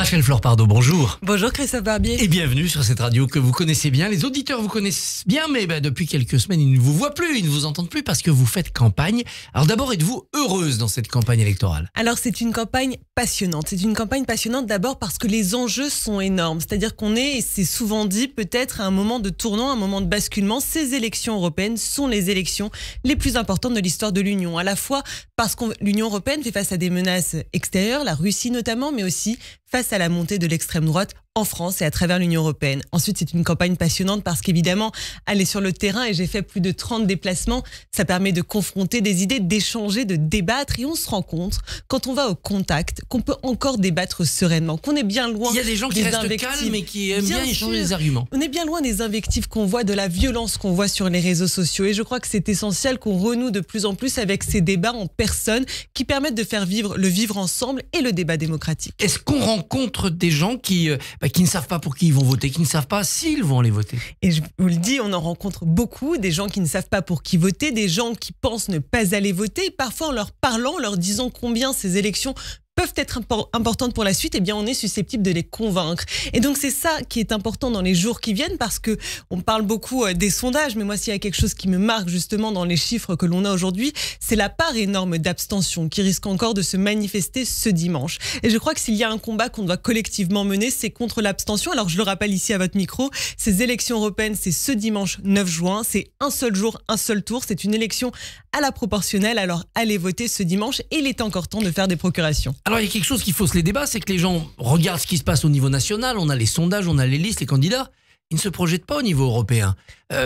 Rachel Florpardo, bonjour. Bonjour Christophe Barbier. Et bienvenue sur cette radio que vous connaissez bien. Les auditeurs vous connaissent bien, mais depuis quelques semaines, ils ne vous voient plus, ils ne vous entendent plus parce que vous faites campagne. Alors d'abord, êtes-vous heureuse dans cette campagne électorale? Alors c'est une campagne passionnante. C'est une campagne passionnante d'abord parce que les enjeux sont énormes. C'est-à-dire qu'on est, et c'est souvent dit, peut-être à un moment de tournant, un moment de basculement. Ces élections européennes sont les élections les plus importantes de l'histoire de l'Union. À la fois parce que l'Union européenne fait face à des menaces extérieures, la Russie notamment, mais aussi face à la montée de l'extrême droite en France et à travers l'Union européenne. Ensuite, c'est une campagne passionnante parce qu'évidemment, aller sur le terrain, et j'ai fait plus de 30 déplacements, ça permet de confronter des idées, d'échanger, de débattre, et on se rend compte, quand on va au contact, qu'on peut encore débattre sereinement, qu'on est bien loin. Il y a des gens qui restent calmes et qui aiment bien échanger des arguments. On est bien loin des invectives qu'on voit, de la violence qu'on voit sur les réseaux sociaux, et je crois que c'est essentiel qu'on renoue de plus en plus avec ces débats en personne qui permettent de faire vivre le vivre ensemble et le débat démocratique. Est-ce qu'on rencontre des gens qui ne savent pas pour qui ils vont voter, qui ne savent pas s'ils vont aller voter? Et je vous le dis, on en rencontre beaucoup, des gens qui ne savent pas pour qui voter, des gens qui pensent ne pas aller voter, et parfois en leur parlant, en leur disant combien ces élections peuvent être importantes pour la suite, eh bien on est susceptible de les convaincre. Et donc c'est ça qui est important dans les jours qui viennent, parce que on parle beaucoup des sondages, mais moi s'il y a quelque chose qui me marque justement dans les chiffres que l'on a aujourd'hui, c'est la part énorme d'abstention qui risque encore de se manifester ce dimanche. Et je crois que s'il y a un combat qu'on doit collectivement mener, c'est contre l'abstention. Alors je le rappelle ici à votre micro, ces élections européennes, c'est ce dimanche 9 juin, c'est un seul jour, un seul tour, c'est une élection à la proportionnelle, alors allez voter ce dimanche, et il est encore temps de faire des procurations. Alors il y a quelque chose qui fausse les débats, c'est que les gens regardent ce qui se passe au niveau national, on a les sondages, on a les listes, les candidats, ils ne se projettent pas au niveau européen.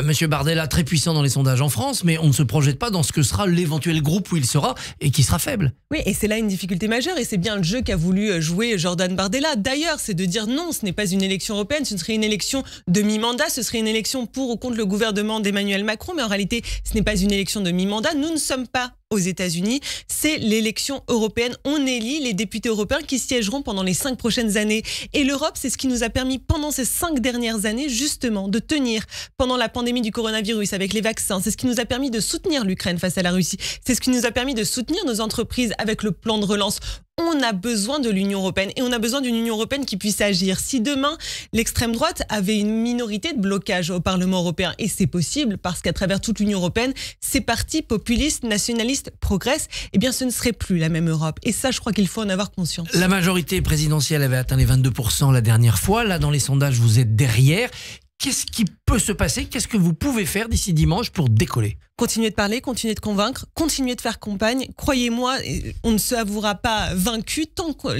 Monsieur Bardella, très puissant dans les sondages en France, mais on ne se projette pas dans ce que sera l'éventuel groupe où il sera et qui sera faible. Oui, et c'est là une difficulté majeure, et c'est bien le jeu qu'a voulu jouer Jordan Bardella. D'ailleurs, c'est de dire non, ce n'est pas une élection européenne, ce serait une élection de mi-mandat, ce serait une élection pour ou contre le gouvernement d'Emmanuel Macron, mais en réalité, ce n'est pas une élection de mi-mandat. Nous ne sommes pas aux États-Unis, c'est l'élection européenne. On élit les députés européens qui siégeront pendant les 5 prochaines années. Et l'Europe, c'est ce qui nous a permis pendant ces 5 dernières années, justement, de tenir pendant la pandémie du coronavirus avec les vaccins. C'est ce qui nous a permis de soutenir l'Ukraine face à la Russie. C'est ce qui nous a permis de soutenir nos entreprises avec le plan de relance. On a besoin de l'Union européenne, et on a besoin d'une Union européenne qui puisse agir. Si demain, l'extrême droite avait une minorité de blocage au Parlement européen, et c'est possible parce qu'à travers toute l'Union européenne, ces partis populistes, nationalistes progressent, eh bien ce ne serait plus la même Europe. Et ça, je crois qu'il faut en avoir conscience. La majorité présidentielle avait atteint les 22% la dernière fois. Là, dans les sondages, vous êtes derrière. Qu'est-ce qui peut se passer? Qu'est-ce que vous pouvez faire d'ici dimanche pour décoller? Continuer de parler, continuer de convaincre, continuer de faire campagne. Croyez-moi, on ne se avouera pas vaincu tant qu'on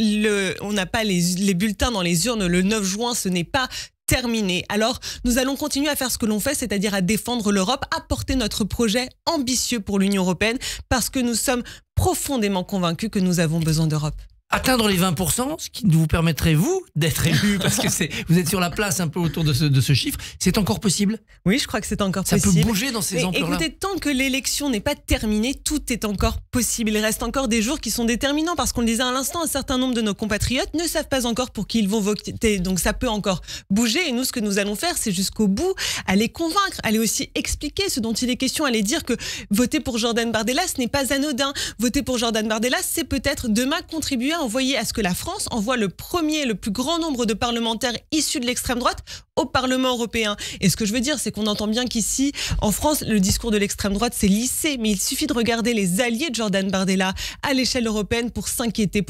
n'a pas les bulletins dans les urnes le 9 juin, ce n'est pas terminé. Alors, nous allons continuer à faire ce que l'on fait, c'est-à-dire à défendre l'Europe, à porter notre projet ambitieux pour l'Union européenne, parce que nous sommes profondément convaincus que nous avons besoin d'Europe. Atteindre les 20%, ce qui vous permettrait, vous, d'être élu, parce que vous êtes sur la place un peu autour de ce chiffre, c'est encore possible? Oui, je crois que c'est encore possible. Ça peut bouger dans ces ampleurs-là. Écoutez, tant que l'élection n'est pas terminée, tout est encore possible. Il reste encore des jours qui sont déterminants, parce qu'on le disait à l'instant, un certain nombre de nos compatriotes ne savent pas encore pour qui ils vont voter. Donc ça peut encore bouger, et nous, ce que nous allons faire, c'est jusqu'au bout, aller convaincre, aller aussi expliquer ce dont il est question, aller dire que voter pour Jordan Bardella, ce n'est pas anodin. Voter pour Jordan Bardella, c'est peut-être demain contribuer à envoyer à ce que la France envoie le plus grand nombre de parlementaires issus de l'extrême droite au Parlement européen. Et ce que je veux dire, c'est qu'on entend bien qu'ici, en France, le discours de l'extrême droite s'est lissé, mais il suffit de regarder les alliés de Jordan Bardella à l'échelle européenne pour s'inquiéter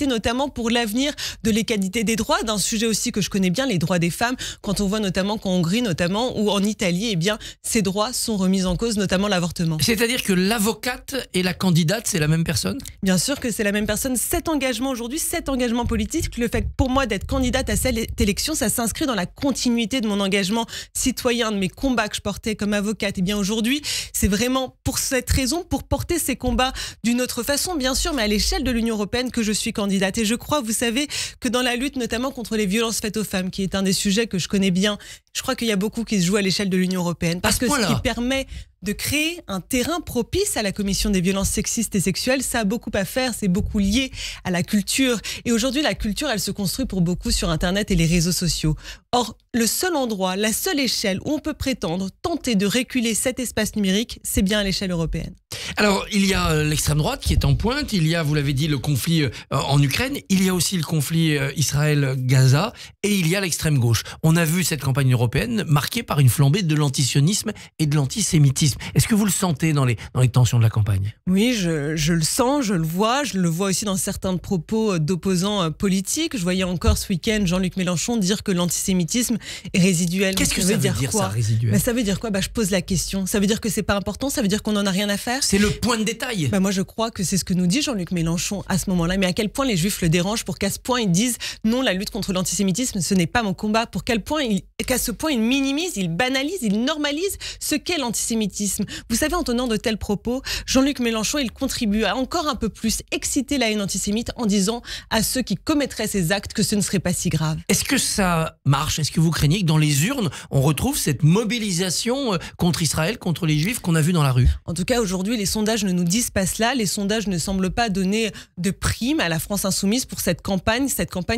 notamment pour l'avenir de l'égalité des droits, d'un sujet aussi que je connais bien, les droits des femmes, quand on voit notamment qu'en Hongrie, notamment, ou en Italie, eh bien, ces droits sont remis en cause, notamment l'avortement. C'est-à-dire que l'avocate et la candidate, c'est la même personne? Bien sûr que c'est la même personne. Cet engagement aujourd'hui, cet engagement politique, le fait pour moi d'être candidate à cette élection, ça s'inscrit dans la continuité de mon engagement citoyen, de mes combats que je portais comme avocate. Et bien aujourd'hui, c'est vraiment pour cette raison, pour porter ces combats d'une autre façon, bien sûr, mais à l'échelle de l'Union européenne, que je suis candidate. Et je crois, vous savez, que dans la lutte notamment contre les violences faites aux femmes, qui est un des sujets que je connais bien, je crois qu'il y a beaucoup qui se joue à l'échelle de l'Union européenne. Parce que ce qui permet de créer un terrain propice à la commission des violences sexistes et sexuelles, ça a beaucoup à faire, c'est beaucoup lié à la culture. Et aujourd'hui, la culture, elle se construit pour beaucoup sur Internet et les réseaux sociaux. Or, le seul endroit, la seule échelle où on peut prétendre tenter de reculer cet espace numérique, c'est bien à l'échelle européenne. Alors, il y a l'extrême droite qui est en pointe, il y a, vous l'avez dit, le conflit en Ukraine, il y a aussi le conflit Israël-Gaza, et il y a l'extrême gauche. On a vu cette campagne européenne marquée par une flambée de l'antisionisme et de l'antisémitisme. Est-ce que vous le sentez dans les tensions de la campagne? Oui, je le sens, je le vois aussi dans certains propos d'opposants politiques. Je voyais encore ce week-end Jean-Luc Mélenchon dire que l'antisémitisme est résiduel. Qu'est-ce que ça veut dire quoi ça, résiduel? Ça veut dire quoi? Je pose la question. Ça veut dire que c'est pas important? Ça veut dire qu'on en a rien à faire? C'est le point de détail. Moi, je crois que c'est ce que nous dit Jean-Luc Mélenchon à ce moment-là. Mais à quel point les Juifs le dérangent pour qu'à ce point ils disent non, la lutte contre l'antisémitisme, ce n'est pas mon combat. Qu'à ce point ils minimisent, ils banalisent, ils normalisent ce qu'est l'antisémitisme. Vous savez, en tenant de tels propos, Jean-Luc Mélenchon, il contribue à encore un peu plus exciter la haine antisémite en disant à ceux qui commettraient ces actes que ce ne serait pas si grave. Est-ce que ça marche? Est-ce que vous craignez que dans les urnes, on retrouve cette mobilisation contre Israël, contre les Juifs qu'on a vu dans la rue? En tout cas, aujourd'hui, les sondages ne nous disent pas cela. Les sondages ne semblent pas donner de prime à la France insoumise pour cette campagne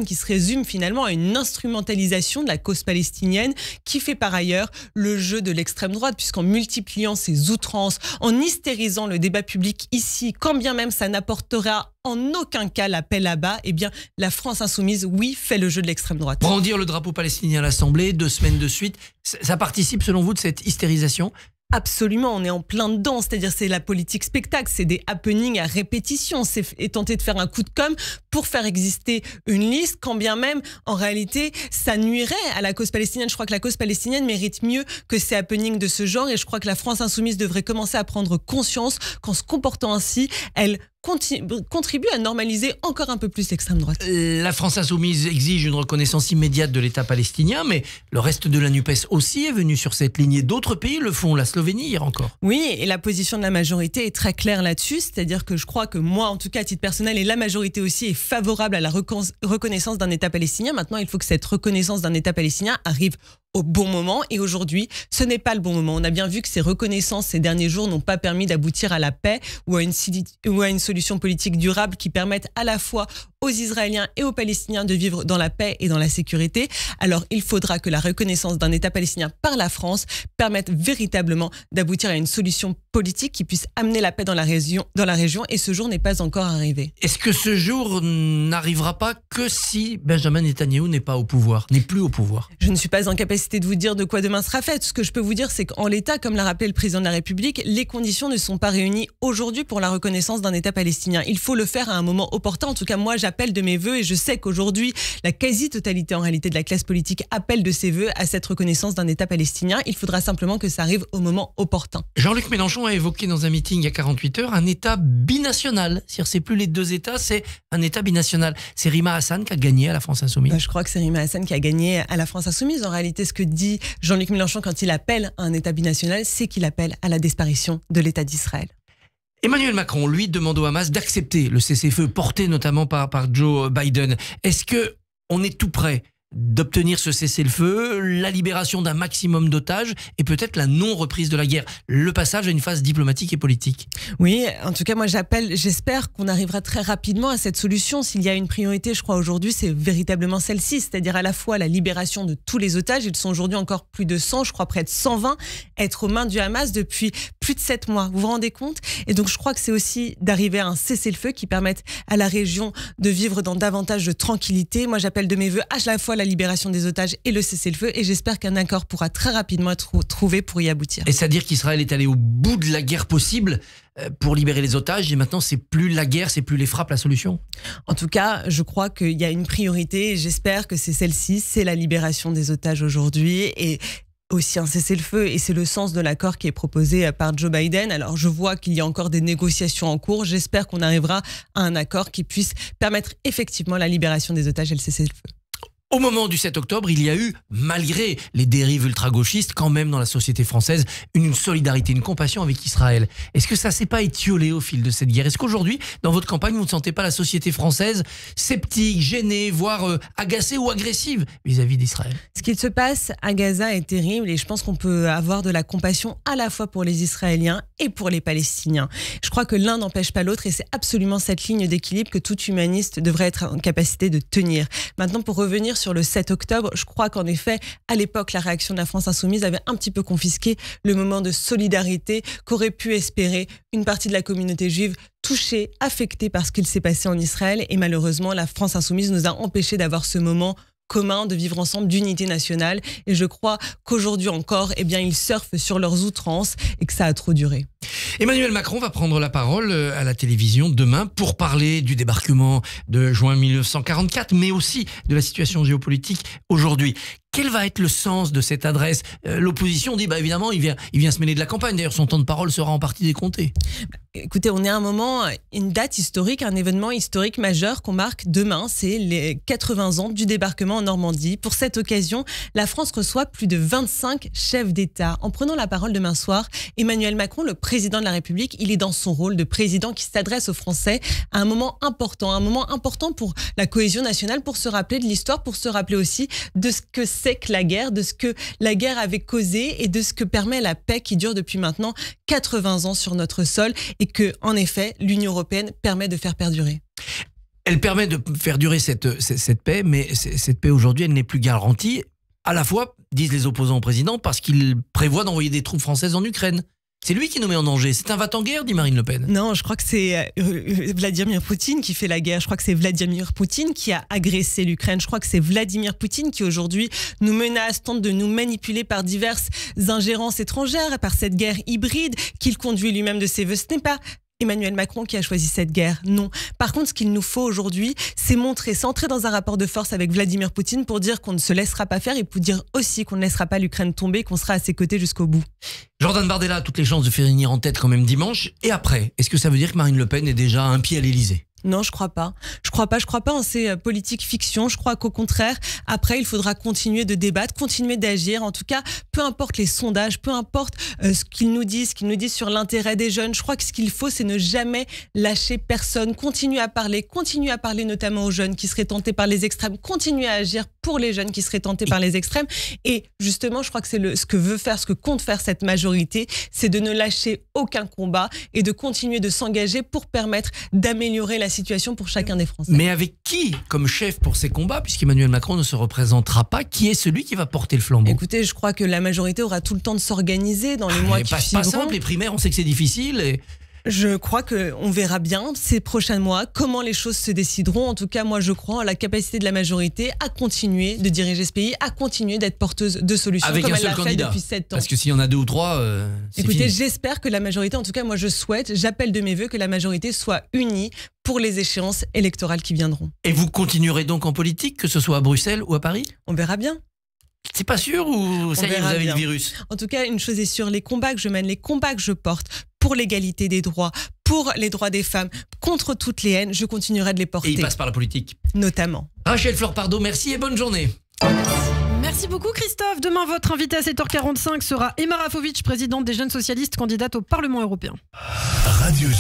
qui se résume finalement à une instrumentalisation de la cause palestinienne qui fait par ailleurs le jeu de l'extrême droite, puisqu'en multipliant ses outrances, en hystérisant le débat public ici, quand bien même ça n'apportera en aucun cas la paix là-bas, eh bien, la France insoumise, oui, fait le jeu de l'extrême droite. Brandir le drapeau palestinien à l'Assemblée, 2 semaines de suite, ça participe selon vous de cette hystérisation? Absolument, on est en plein dedans, c'est-à-dire c'est la politique spectacle, c'est des happenings à répétition, c'est tenter de faire un coup de com' pour faire exister une liste, quand bien même, en réalité, ça nuirait à la cause palestinienne. Je crois que la cause palestinienne mérite mieux que ces happenings de ce genre et je crois que la France insoumise devrait commencer à prendre conscience qu'en se comportant ainsi, elle contribue à normaliser encore un peu plus l'extrême droite. La France insoumise exige une reconnaissance immédiate de l'État palestinien, mais le reste de la NUPES aussi est venu sur cette ligne. Et d'autres pays le font, la Slovénie hier encore. Oui, et la position de la majorité est très claire là-dessus, c'est-à-dire que je crois que moi, en tout cas à titre personnel, et la majorité aussi est favorable à la reconnaissance d'un État palestinien. Maintenant, il faut que cette reconnaissance d'un État palestinien arrive au bon moment et aujourd'hui, ce n'est pas le bon moment. On a bien vu que ces reconnaissances ces derniers jours n'ont pas permis d'aboutir à la paix ou à une solution politique durable qui permette à la fois aux Israéliens et aux Palestiniens de vivre dans la paix et dans la sécurité. Alors, il faudra que la reconnaissance d'un État palestinien par la France permette véritablement d'aboutir à une solution politique qui puisse amener la paix dans la région et ce jour n'est pas encore arrivé. Est-ce que ce jour n'arrivera pas que si Benjamin Netanyahou n'est plus au pouvoir? Je ne suis pas en capacité de vous dire de quoi demain sera fait. Ce que je peux vous dire, c'est qu'en l'état, comme l'a rappelé le président de la République, les conditions ne sont pas réunies aujourd'hui pour la reconnaissance d'un État palestinien. Il faut le faire à un moment opportun. En tout cas, moi, j'appelle de mes voeux et je sais qu'aujourd'hui, la quasi-totalité en réalité de la classe politique appelle de ses voeux à cette reconnaissance d'un État palestinien. Il faudra simplement que ça arrive au moment opportun. Jean-Luc Mélenchon a évoqué dans un meeting il y a 48 heures un État binational. C'est-à-dire, c'est plus les 2 États, c'est un État binational. C'est Rima Hassan qui a gagné à la France Insoumise. Je crois que c'est Rima Hassan qui a gagné à la France Insoumise. En réalité, ce que dit Jean-Luc Mélenchon quand il appelle à un État binational, c'est qu'il appelle à la disparition de l'État d'Israël. Emmanuel Macron, lui, demande au Hamas d'accepter le cessez-le-feu porté notamment par Joe Biden. Est-ce qu'on est tout prêt d'obtenir ce cessez-le-feu, la libération d'un maximum d'otages et peut-être la non-reprise de la guerre, le passage à une phase diplomatique et politique? Oui, en tout cas, moi j'espère qu'on arrivera très rapidement à cette solution. S'il y a une priorité, je crois aujourd'hui, c'est véritablement celle-ci, c'est-à-dire à la fois la libération de tous les otages, ils sont aujourd'hui encore plus de 100, je crois près de 120, être aux mains du Hamas depuis plus de 7 mois. Vous vous rendez compte? Et donc je crois que c'est aussi d'arriver à un cessez-le-feu qui permette à la région de vivre dans davantage de tranquillité. Moi j'appelle de mes voeux à la fois la libération des otages et le cessez-le-feu et j'espère qu'un accord pourra très rapidement être trouvé pour y aboutir. Et c'est-à-dire qu'Israël est allé au bout de la guerre possible pour libérer les otages et maintenant c'est plus la guerre, c'est plus les frappes la solution? En tout cas, je crois qu'il y a une priorité et j'espère que c'est celle-ci, c'est la libération des otages aujourd'hui et aussi un cessez-le-feu et c'est le sens de l'accord qui est proposé par Joe Biden. Alors je vois qu'il y a encore des négociations en cours. J'espère qu'on arrivera à un accord qui puisse permettre effectivement la libération des otages et le cessez-le-feu. Au moment du 7 octobre, il y a eu, malgré les dérives ultra-gauchistes, quand même dans la société française, une solidarité, une compassion avec Israël. Est-ce que ça s'est pas étiolé au fil de cette guerre? Est-ce qu'aujourd'hui, dans votre campagne, vous ne sentez pas la société française sceptique, gênée, voire agacée ou agressive vis-à-vis d'Israël? Ce qu'il se passe à Gaza est terrible et je pense qu'on peut avoir de la compassion à la fois pour les Israéliens et pour les Palestiniens. Je crois que l'un n'empêche pas l'autre et c'est absolument cette ligne d'équilibre que tout humaniste devrait être en capacité de tenir. Maintenant, pour revenir sur le 7 octobre. Je crois qu'en effet, à l'époque, la réaction de la France insoumise avait un petit peu confisqué le moment de solidarité qu'aurait pu espérer une partie de la communauté juive touchée, affectée par ce qu'il s'est passé en Israël. Et malheureusement, la France insoumise nous a empêchés d'avoir ce moment commun, de vivre ensemble, d'unité nationale. Et je crois qu'aujourd'hui encore, ils surfent sur leurs outrances et que ça a trop duré. Emmanuel Macron va prendre la parole à la télévision demain pour parler du débarquement de juin 1944, mais aussi de la situation géopolitique aujourd'hui. Quel va être le sens de cette adresse? L'opposition dit, évidemment, il vient se mêler de la campagne. D'ailleurs, son temps de parole sera en partie décompté. Écoutez, on est à un moment, une date historique, un événement historique majeur qu'on marque demain. C'est les 80 ans du débarquement en Normandie. Pour cette occasion, la France reçoit plus de 25 chefs d'État. En prenant la parole demain soir, Emmanuel Macron, le président de la République, il est dans son rôle de président qui s'adresse aux Français à un moment important pour la cohésion nationale, pour se rappeler de l'histoire, pour se rappeler aussi de ce que c'est que la guerre, de ce que la guerre avait causé et de ce que permet la paix qui dure depuis maintenant 80 ans sur notre sol et que, en effet, l'Union européenne permet de faire perdurer. Elle permet de faire durer cette paix, mais cette paix aujourd'hui, elle n'est plus garantie. À la fois, disent les opposants au président, parce qu'il prévoit d'envoyer des troupes françaises en Ukraine. C'est lui qui nous met en danger. C'est un va-t-en-guerre, dit Marine Le Pen. Non, je crois que c'est Vladimir Poutine qui fait la guerre. Je crois que c'est Vladimir Poutine qui a agressé l'Ukraine. Je crois que c'est Vladimir Poutine qui aujourd'hui nous menace, tente de nous manipuler par diverses ingérences étrangères, par cette guerre hybride qu'il conduit lui-même de ses voeux. Ce n'est pas Emmanuel Macron qui a choisi cette guerre, non. Par contre, ce qu'il nous faut aujourd'hui, c'est entrer dans un rapport de force avec Vladimir Poutine pour dire qu'on ne se laissera pas faire et pour dire aussi qu'on ne laissera pas l'Ukraine tomber, qu'on sera à ses côtés jusqu'au bout. Jordan Bardella a toutes les chances de finir en tête quand même dimanche. Et après, est-ce que ça veut dire que Marine Le Pen est déjà un pied à l'Élysée ? Non, je crois pas. Je crois pas en ces politiques fiction. Je crois qu'au contraire, après, il faudra continuer de débattre, continuer d'agir. En tout cas, peu importe les sondages, peu importe ce qu'ils nous disent sur l'intérêt des jeunes. Je crois que ce qu'il faut, c'est ne jamais lâcher personne. Continuer à parler notamment aux jeunes qui seraient tentés par les extrêmes. Continuer à agir pour les jeunes qui seraient tentés par les extrêmes. Et justement, je crois que c'est ce que compte faire cette majorité, c'est de ne lâcher aucun combat et de continuer de s'engager pour permettre d'améliorer la situation pour chacun des Français. Mais avec qui comme chef pour ces combats, puisqu'Emmanuel Macron ne se représentera pas, qui est celui qui va porter le flambeau? Écoutez, je crois que la majorité aura tout le temps de s'organiser dans les mois qui suivront. Pas simple, les primaires, on sait que c'est difficile et... Je crois qu'on verra bien ces prochains mois comment les choses se décideront. En tout cas, moi, je crois en la capacité de la majorité à continuer de diriger ce pays, à continuer d'être porteuse de solutions avec comme un elle seul l'a fait candidat. depuis 7 ans. Parce que s'il y en a 2 ou 3, c'est Écoutez, fini. j'espère que la majorité, en tout cas, moi, j'appelle de mes voeux que la majorité soit unie pour les échéances électorales qui viendront. Et vous continuerez donc en politique, que ce soit à Bruxelles ou à Paris? On verra bien. C'est pas sûr ou ça y est, vous avez le virus? En tout cas, une chose est sûre, les combats que je mène, les combats que je porte pour l'égalité des droits, pour les droits des femmes, contre toutes les haines, je continuerai de les porter. Et il passe par la politique. Notamment. Rachel Fleur-Pardo, merci et bonne journée. Merci beaucoup Christophe. Demain, votre invité à 7h45 sera Emma Rafovic, présidente des Jeunes Socialistes, candidate au Parlement européen. Radio J.